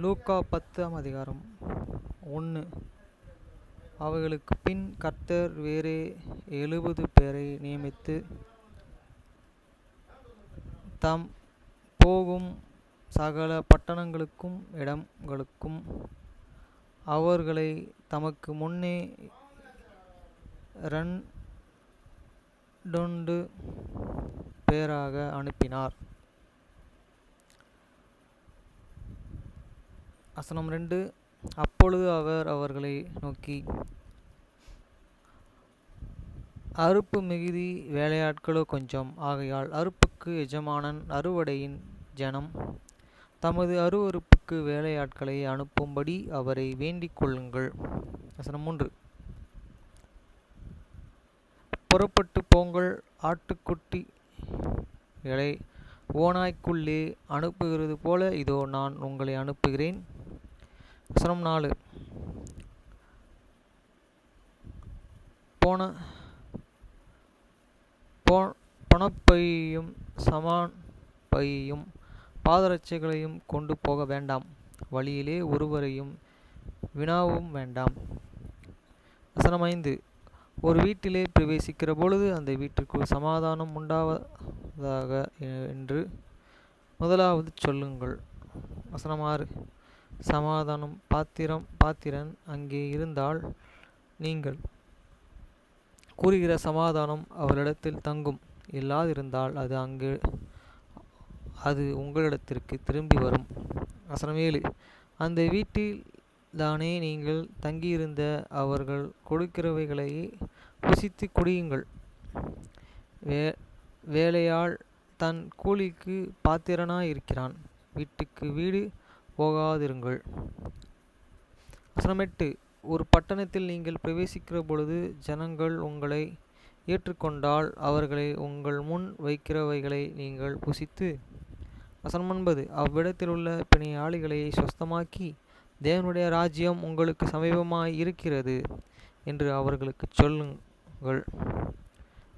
லூக்கா 10 1. அவைகளுக்குப் பின் கர்த்தர் வேறே 70 பேரை நியமித்து தாம் போகும் சகல பட்டணங்களுக்கும் இடங்களுக்கும் அவர்களை தமக்கு முன்னே 2 பேராக அனுப்பினார். வசனம் 2. அப்பொழுது அவர் அவர்களை நோக்கி, அறுப்பு மிகுதி, வேலையாட்களோ கொஞ்சம். ஆகையால் அறுப்புக்கு எஜமானன் அறுவடையின் ஜனம் தமது அருவருப்புக்கு வேலையாட்களை அனுப்பும்படி அவரை வேண்டிக் கொள்ளுங்கள். வசனம் 3. புறப்பட்டு போங்கள், ஆட்டுக்குட்டிகளை ஓநாய்க்குள்ளே அனுப்புகிறது போல இதோ நான் உங்களை அனுப்புகிறேன். வசனம் 4. பணப்பையையும் சமான் பையையும் பாதரட்சைகளையும் கொண்டு போக வேண்டாம். வழியிலே ஒருவரையும் வினாவும் வேண்டாம். வசனம் 5. ஒரு வீட்டிலே பிரவேசிக்கிற பொழுது அந்த வீட்டிற்குள் சமாதானம் உண்டாவதாக என்று முதலாவது சொல்லுங்கள். வசனம் 6. சமாதானம் பாத்திரன் அங்கே இருந்தால் நீங்கள் கூறுகிற சமாதானம் அவரிடத்தில் தங்கும். இல்லாதிருந்தால் அது உங்களிடத்திற்கு திரும்பி வரும். வசனம் 7. அந்த வீட்டில் தானே நீங்கள் தங்கியிருந்த அவர்கள் கொடுக்கிறவைகளையே புசித்து குடியுங்கள். வேலையாள் தன் கூலிக்கு பாத்திரனாயிருக்கிறான். வீட்டுக்கு வீடு போகாதிருங்கள். வசனம் 8. ஒரு பட்டணத்தில் நீங்கள் பிரவேசிக்கிற பொழுது ஜனங்கள் உங்களை ஏற்றுக்கொண்டால் அவர்களை உங்கள் முன் வைக்கிறவைகளை நீங்கள் புசித்து. வசனம் 9. அவ்விடத்திலுள்ள பிணியாளிகளை சொஸ்தமாக்கி தேவனுடைய ராஜ்யம் உங்களுக்கு சமீபமாய் இருக்கிறது என்று அவர்களுக்கு சொல்லுங்கள்.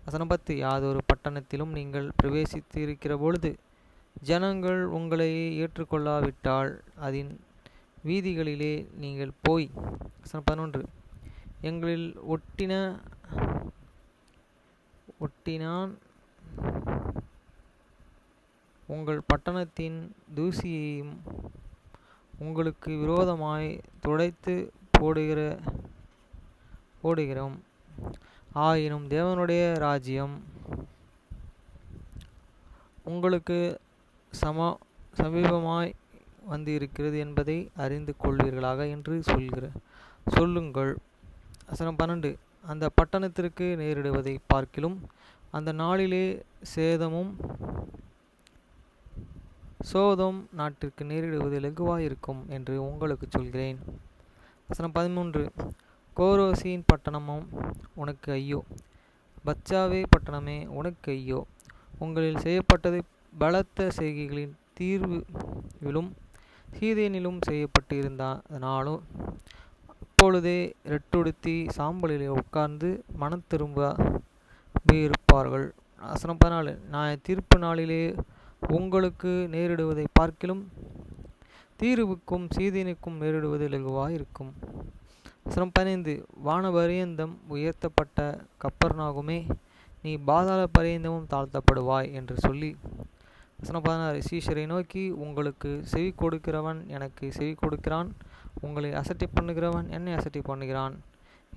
வசனம் 10. யாதொரு பட்டணத்திலும் நீங்கள் பிரவேசித்து இருக்கிற பொழுது ஜனங்கள் உங்களை ஏற்றுக்கொள்ளாவிட்டால் அதன் வீதிகளிலே நீங்கள் போய். வசனம் 11. எங்களில் ஒட்டினான் உங்கள் பட்டணத்தின் தூசியையும் உங்களுக்கு விரோதமாய் துடைத்து போடுகிறோம். ஆயினும் தேவனுடைய ராஜ்யம் உங்களுக்கு சமீபமாய் வந்து இருக்கிறது என்பதை அறிந்து கொள்வீர்களாக என்று சொல்லுங்கள். வசனம் 12. அந்த பட்டணத்திற்கு நேரிடுவதை பார்க்கிலும் அந்த நாளிலே சோதோம் நாட்டிற்கு நேரிடுவது லகுவாயிருக்கும் என்று உங்களுக்கு சொல்கிறேன். வசனம் 13. கோரோசின் பட்டணமும் உனக்கு ஐயோ, பத்சாவே பட்டணமே உனக்கு ஐயோ. உங்களில் செய்யப்பட்டது பலத்த செய்கைகளின் தீர்விலும் சீதேனிலும் செய்யப்பட்டு இருந்தனாலும் அப்பொழுதே ரெட்டுடுத்தி சாம்பலிலே உட்கார்ந்து மனம் திரும்பியிருப்பார்கள். வசனம் 14. நியாய தீர்ப்பு நாளிலே உங்களுக்கு நேரிடுவதை பார்க்கிலும் தீருவுக்கும் சீதேனுக்கும் நேரிடுவது லகுவாயிருக்கும். வசனம் 15. வானபரியந்தம் உயர்த்தப்பட்ட கப்பர்நாகுமே, நீ பாதாள பரியந்தமும் தாழ்த்தப்படுவாய் என்று சொல்லி. வசனம் 16. சீஷரை நோக்கி, உங்களுக்கு செவி கொடுக்கிறவன் எனக்கு செவி கொடுக்கிறான், உங்களை அசட்டை பண்ணுகிறவன் என்னை அசட்டை பண்ணுகிறான்,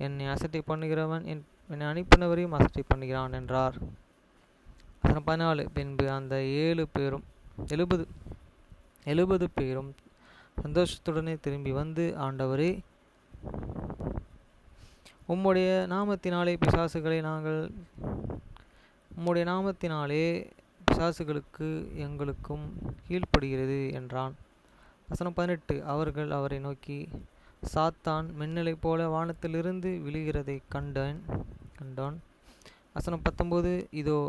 என்னை அசட்டை பண்ணுகிறவன் என்னை அனுப்பினவரையும் அசட்டை பண்ணுகிறான் என்றார். வசனம் 14. பின்பு அந்த 70 பேரும் சந்தோஷத்துடனே திரும்பி வந்து, ஆண்டவரே, உம்முடைய நாமத்தினாலே பிசாசுகளுக்கு எங்களுக்கும் கீழ்ப்படுகிறது என்றான். வசனம் 18. அவர்கள் அவரை நோக்கி, சாத்தான் மின்னலை போல வானத்திலிருந்து விழுகிறதைக் கண்டான். வசனம் 19. இதோ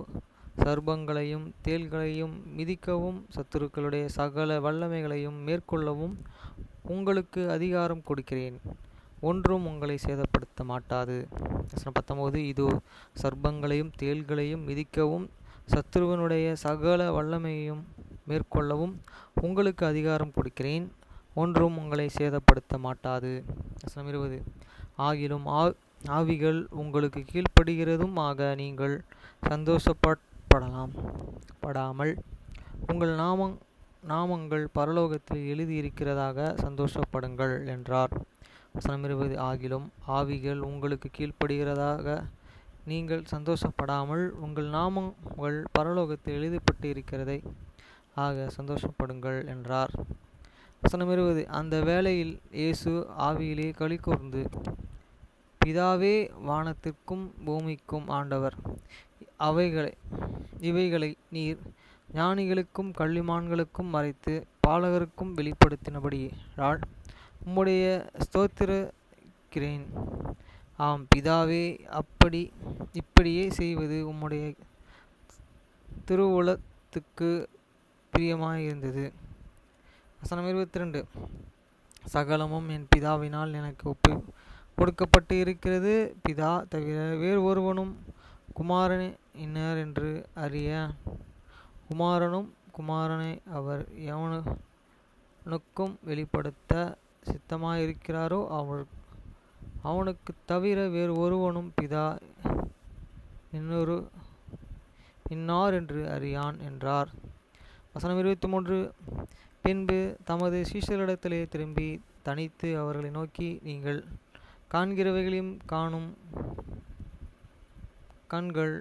சர்ப்பங்களையும் தேள்களையும் மிதிக்கவும் சத்துருக்களுடைய சகல வல்லமைகளையும் மேற்கொள்ளவும் உங்களுக்கு அதிகாரம் கொடுக்கிறேன், ஒன்றும் உங்களை சேதப்படுத்த மாட்டாது. வசனம் 19. இதோ சர்ப்பங்களையும் தேள்களையும் மிதிக்கவும் சத்துருவனுடைய சகல வல்லமையையும் மேற்கொள்ளவும் உங்களுக்கு அதிகாரம் கொடுக்கிறேன், ஒன்றும் உங்களை சேதப்படுத்த மாட்டாது. வசனம் 20. ஆகிலும் ஆவிகள் உங்களுக்கு கீழ்ப்படுகிறதும் ஆக நீங்கள் சந்தோஷப்படாமல் உங்கள் நாமங்கள் பரலோகத்தில் எழுதியிருக்கிறதாக சந்தோஷப்படுங்கள் என்றார். வசனம் 20. ஆகிலும் ஆவிகள் உங்களுக்கு கீழ்ப்படுகிறதாக நீங்கள் சந்தோஷப்படாமல் உங்கள் நாமங்கள் பரலோகத்தில் எழுதப்பட்டு இருக்கிறதை ஆக சந்தோஷப்படுங்கள் என்றார். வசனம் 20. அந்த வேளையில் இயேசு ஆவியிலே களி கூர்ந்து, பிதாவே, வானத்திற்கும் பூமிக்கும் ஆண்டவர், இவைகளை நீர் ஞானிகளுக்கும் கல்விமான்களுக்கும் மறைத்து பாலகருக்கும் வெளிப்படுத்தினபடியால் உம்முடைய ஸ்தோத்திரிக்கிறேன். ஆம் பிதாவே, இப்படியே செய்வது உம்முடைய திருவுளத்துக்கு பிரியமாயிருந்தது. வசனம் 22. சகலமும் என் பிதாவினால் எனக்கு ஒப்பு கொடுக்கப்பட்டு இருக்கிறது. பிதா தவிர வேறு ஒருவனும் குமாரனே இன்னார் என்று அறிய குமாரனும் குமாரனை அவர் எவனுக்கும் வெளிப்படுத்த சித்தமாயிருக்கிறாரோ அவனுக்கு தவிர வேறு ஒருவனும் பிதா இன்னார் என்று அறியான் என்றார். வசனம் 23. பின்பு தமது சீஷரிடத்திலே திரும்பி தனித்து அவர்களை நோக்கி, நீங்கள் காண்கிறவைகளையும் காணும் கண்கள்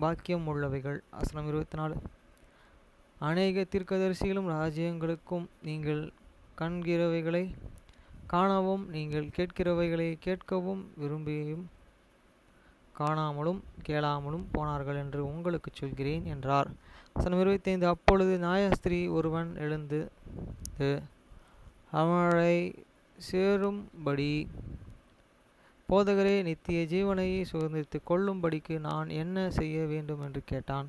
பாக்கியம் உள்ளவைகள். வசனம் 24. அநேக தீர்க்கதரிசிகளும் ராஜ்யங்களுக்கும் நீங்கள் காண்கிறவைகளை காணவும் நீங்கள் கேட்கிறவைகளை கேட்கவும் விரும்பியும் காணாமலும் கேளாமலும் போனார்கள் என்று உங்களுக்கு சொல்கிறேன் என்றார். வசனம் 25. அப்பொழுது நியாயாஸ்திரி ஒருவன் எழுந்து அவனை சேரும்படி, போதகரே, நித்திய ஜீவனை சுதந்திரித்துக் கொள்ளும்படிக்கு நான் என்ன செய்ய வேண்டும் என்று கேட்டான்.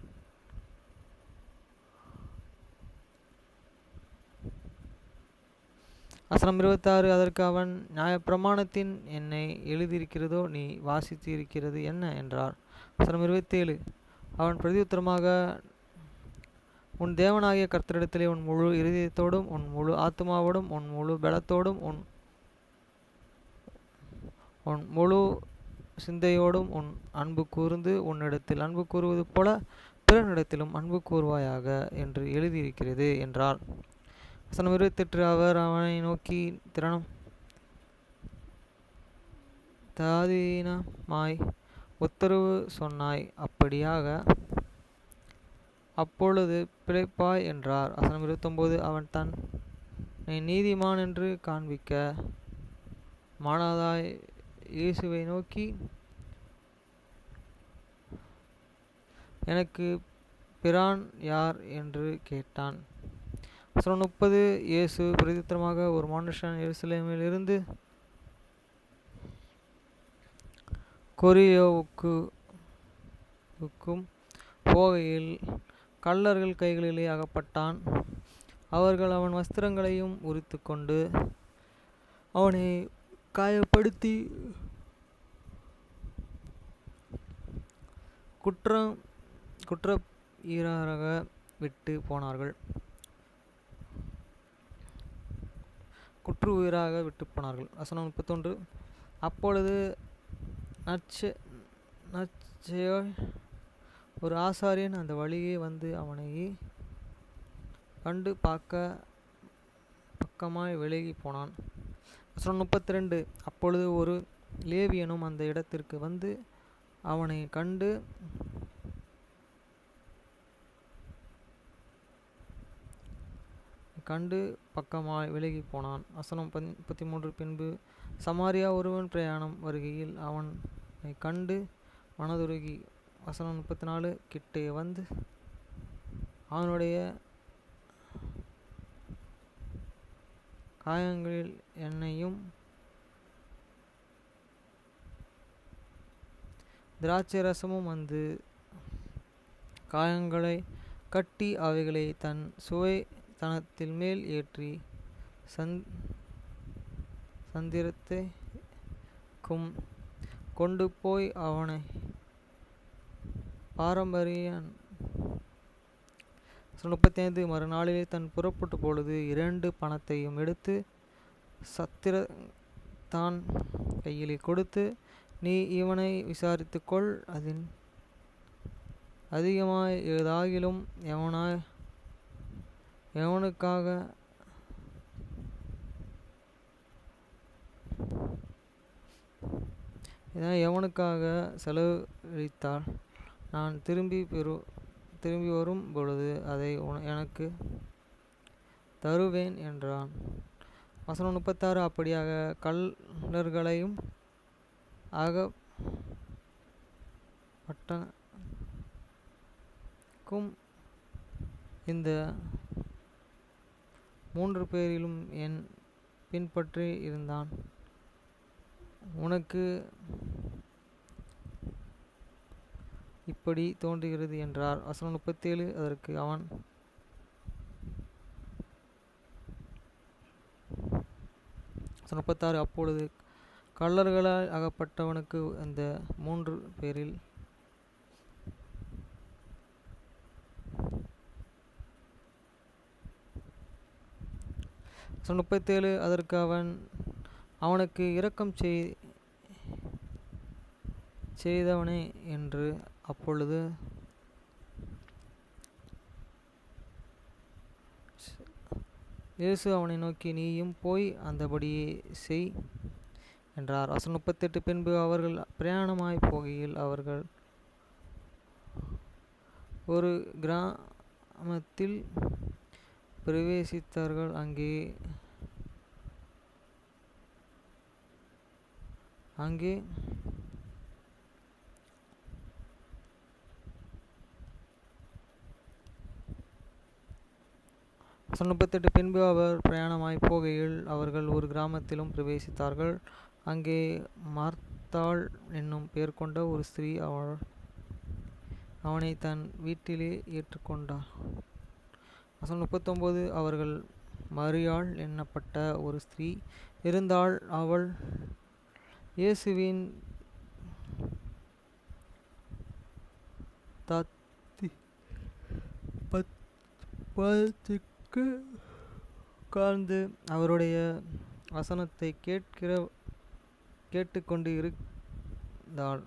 வசனம் 26. அதற்கு அவன், நியாயப்பிரமாணத்தின் என்ன எழுதியிருக்கிறதோ நீ வாசித்து இருக்கிறது என்ன என்றார். வசனம் 27. அவன் பிரதியுத்தரமாக, உன் தேவனாகிய கர்த்தரிடத்திலே உன் முழு இருதயத்தோடும் உன் முழு ஆத்மாவோடும் உன் முழு பலத்தோடும் உன் முழு சிந்தையோடும் உன் அன்பு கூர்ந்து உன்னிடத்தில் அன்பு கூறுவது போல பிறனிடத்திலும் அன்பு கூறுவாயாக என்று எழுதியிருக்கிறது என்றார். வசனம் 28. அவர் அவனை நோக்கி தாதீனமாய் உத்தரவு சொன்னாய், அப்படியாக அப்பொழுது பிழைப்பாய் என்றார். வசனம் 29. அவன் தன்னை நீதிமான் என்று காண்பிக்க மானதாய் இயேசுவை நோக்கி, எனக்கு பிரான் யார் என்று கேட்டான். வசனம் 30. இயேசு பிரதியுத்தரமாக, ஒரு மனுஷன் எருசலேமில் இருந்து கொரியோவுக்கும் போகையில் கள்ளர்கள் கைகளிலே அகப்பட்டான். அவர்கள் அவன் வஸ்திரங்களையும் உரித்து கொண்டு அவனை காயப்படுத்தி குற்ற ஈராக விட்டு போனார்கள். வசனம் 31. அப்பொழுது ஒரு ஆசாரியன் அந்த வழியே வந்து அவனை கண்டு பக்கமாய் விலகி போனான். வசனம் 32. அப்பொழுது ஒரு லேவியனும் அந்த இடத்திற்கு வந்து அவனை கண்டு பக்கமாய் விலகி போனான். வசனம் 33. பின்பு சமாரியா ஒருவன் பிரயாணம் வருகையில் அவனை கண்டு மனதுருகி. வசனம் 34. கிட்டே வந்து அவனுடைய காயங்களில் எண்ணெயும் திராட்சை ரசமும் வந்து காயங்களை கட்டி அவைகளை தன் சுவைத்தனத்தில் மேல் ஏற்றி சந்திரத்தைக்கும் கொண்டு போய் அவனை பாரம்பரியன் 35 மறுநாளிலே தன் புறப்பட்ட பொழுது 2 பணத்தையும் எடுத்து சத்திரத்தான் கையிலே கொடுத்து, நீ இவனை விசாரித்துக்கொள், அதின் அதிகமாய் ஏதாகிலும் எவனுக்காக செலவழித்தால் நான் திரும்பி வரும் பொழுது அதை எனக்கு தருவேன் என்றான். வசனம் 36. அப்படியாக கள்ளர்களையும் அகப்பட்டனுக்கும் இந்த 3 பேரிலும் என் பின்பற்றி இருந்தான். உனக்கு இப்படி தோன்றுகிறது என்றார். வசனம் 37. அதற்கு அவன், 36. அப்பொழுது கள்ளர்களால் அகப்பட்டவனுக்கு அந்த 3 பேரில் வசனம் 37. அதற்கு அவன், அவனுக்கு இரக்கம் செய்தவனே என்று. அப்பொழுது இயேசு அவனை நோக்கி, நீயும் போய் அந்தபடியே செய் என்றார். வசனம் 38. பின்பு அவர்கள் பிரயாணமாய் போகையில் அவர்கள் ஒரு கிராமத்தில் பிரவேசித்தார்கள். அங்கே வசனம் 38. பின்பு அவர் பிரயாணமாய் போகையில் அவர்கள் ஒரு கிராமத்திலும் பிரவேசித்தார்கள். அங்கே மார்த்தாள் என்னும் பெயர் கொண்ட ஒரு ஸ்திரீ அவனை தன் வீட்டிலே ஏற்றுக்கொண்டாள். வசனம் 39. அவர்கள் மரியாள் என்னப்பட்ட ஒரு ஸ்திரீ இருந்தாள். அவள் இயேசுவின் பாதத்துக்கு உட்கார்ந்து அவருடைய வசனத்தை கேட்டுக்கொண்டு இருந்தாள்.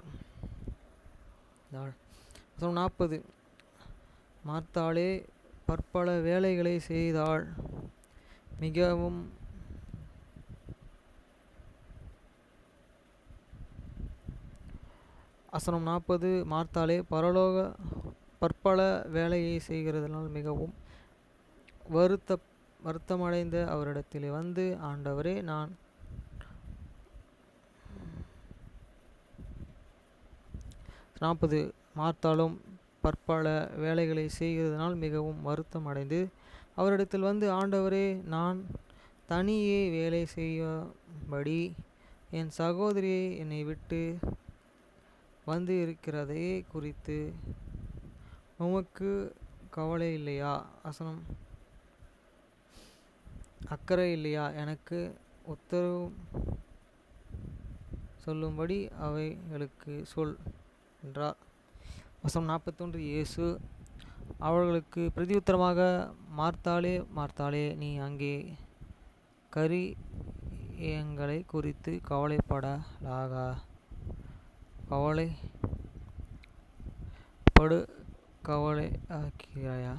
வசனம் 40. மார்த்தாளே பற்பல வேலைகளை செய்தாள், மிகவும் வசனம் 40. மார்த்தாளே பற்பல வேலையை செய்கிறதனால் மிகவும் வருத்தமடைந்த அவரிடத்திலே வந்து, ஆண்டவரே, நான் 40. மார்த்தாளும் பற்பல வேலைகளை செய்கிறதனால் மிகவும் வருத்தம் அடைந்து அவரிடத்தில் வந்து, ஆண்டவரே, நான் தனியே வேலை செய்யும்படி என் சகோதரி என்னை விட்டு வந்து இருக்கிறதை குறித்து உமக்கு கவலை இல்லையா? அக்கறை இல்லையா? எனக்கு உத்தரவு சொல்லும்படி அவைகளுக்கு சொல் என்றார். வசனம் 41. இயேசு அவர்களுக்கு பிரதியுத்தரமாக, மார்த்தாளே, மார்த்தாளே, நீ அங்கே காரியங்களை குறித்து கவலையாகிறாயா?